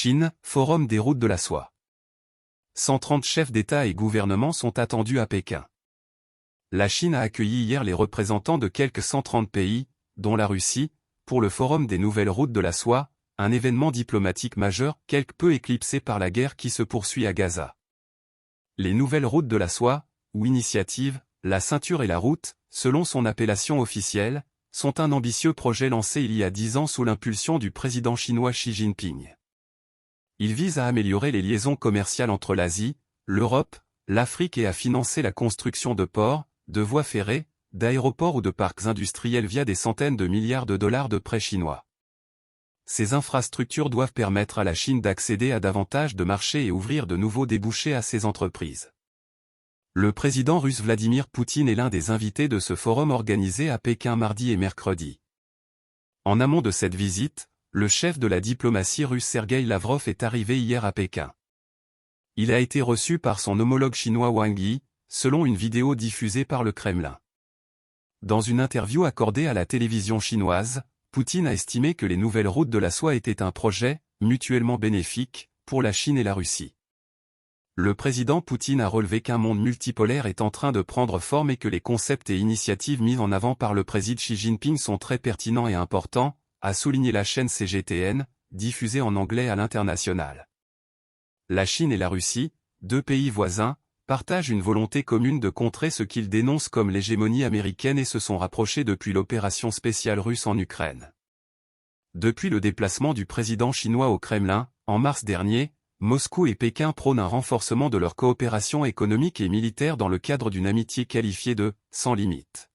Chine, Forum des routes de la soie. 130 chefs d'État et gouvernement sont attendus à Pékin. La Chine a accueilli hier les représentants de quelques 130 pays, dont la Russie, pour le Forum des nouvelles routes de la soie, un événement diplomatique majeur quelque peu éclipsé par la guerre qui se poursuit à Gaza. Les nouvelles routes de la soie, ou initiative, la ceinture et la route, selon son appellation officielle, sont un ambitieux projet lancé il y a 10 ans sous l'impulsion du président chinois Xi Jinping. Il vise à améliorer les liaisons commerciales entre l'Asie, l'Europe, l'Afrique et à financer la construction de ports, de voies ferrées, d'aéroports ou de parcs industriels via des centaines de milliards de dollars de prêts chinois. Ces infrastructures doivent permettre à la Chine d'accéder à davantage de marchés et ouvrir de nouveaux débouchés à ses entreprises. Le président russe Vladimir Poutine est l'un des invités de ce forum organisé à Pékin mardi et mercredi. En amont de cette visite, le chef de la diplomatie russe Sergueï Lavrov est arrivé hier à Pékin. Il a été reçu par son homologue chinois Wang Yi, selon une vidéo diffusée par le Kremlin. Dans une interview accordée à la télévision chinoise, Poutine a estimé que les nouvelles routes de la soie étaient un projet, mutuellement bénéfique, pour la Chine et la Russie. Le président Poutine a relevé qu'un monde multipolaire est en train de prendre forme et que les concepts et initiatives mis en avant par le président Xi Jinping sont très pertinents et importants, a souligné la chaîne CGTN, diffusée en anglais à l'international. La Chine et la Russie, deux pays voisins, partagent une volonté commune de contrer ce qu'ils dénoncent comme l'hégémonie américaine et se sont rapprochés depuis l'opération spéciale russe en Ukraine. Depuis le déplacement du président chinois au Kremlin, en mars dernier, Moscou et Pékin prônent un renforcement de leur coopération économique et militaire dans le cadre d'une amitié qualifiée de « sans limite ».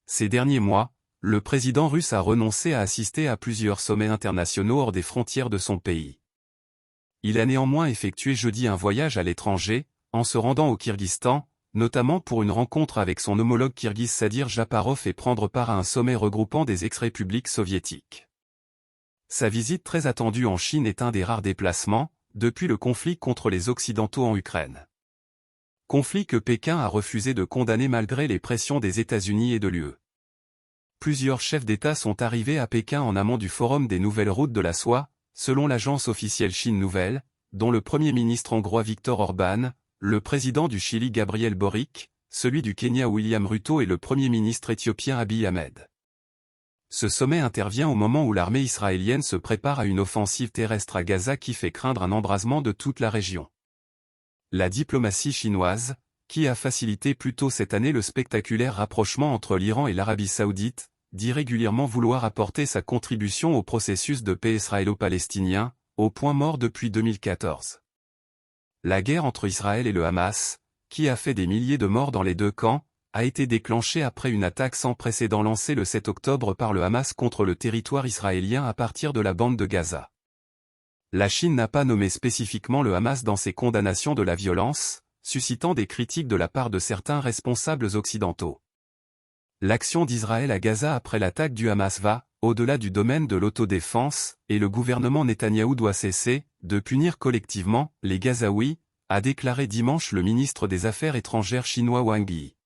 Ces derniers mois, le président russe a renoncé à assister à plusieurs sommets internationaux hors des frontières de son pays. Il a néanmoins effectué jeudi un voyage à l'étranger, en se rendant au Kirghizstan, notamment pour une rencontre avec son homologue kirghize Sadir Japarov et prendre part à un sommet regroupant des ex-républiques soviétiques. Sa visite très attendue en Chine est un des rares déplacements, depuis le conflit contre les Occidentaux en Ukraine. Conflit que Pékin a refusé de condamner malgré les pressions des États-Unis et de l'UE. Plusieurs chefs d'État sont arrivés à Pékin en amont du Forum des nouvelles routes de la soie, selon l'agence officielle Chine Nouvelle, dont le Premier ministre hongrois Viktor Orban, le président du Chili Gabriel Boric, celui du Kenya William Ruto et le Premier ministre éthiopien Abiy Ahmed. Ce sommet intervient au moment où l'armée israélienne se prépare à une offensive terrestre à Gaza qui fait craindre un embrasement de toute la région. La diplomatie chinoise, qui a facilité plus tôt cette année le spectaculaire rapprochement entre l'Iran et l'Arabie saoudite, dit régulièrement vouloir apporter sa contribution au processus de paix israélo-palestinien, au point mort depuis 2014. La guerre entre Israël et le Hamas, qui a fait des milliers de morts dans les deux camps, a été déclenchée après une attaque sans précédent lancée le 7 octobre par le Hamas contre le territoire israélien à partir de la bande de Gaza. La Chine n'a pas nommé spécifiquement le Hamas dans ses condamnations de la violence, suscitant des critiques de la part de certains responsables occidentaux. L'action d'Israël à Gaza après l'attaque du Hamas va, au-delà du domaine de l'autodéfense, et le gouvernement Netanyahou doit cesser de punir collectivement les Gazaouis, a déclaré dimanche le ministre des Affaires étrangères chinois Wang Yi.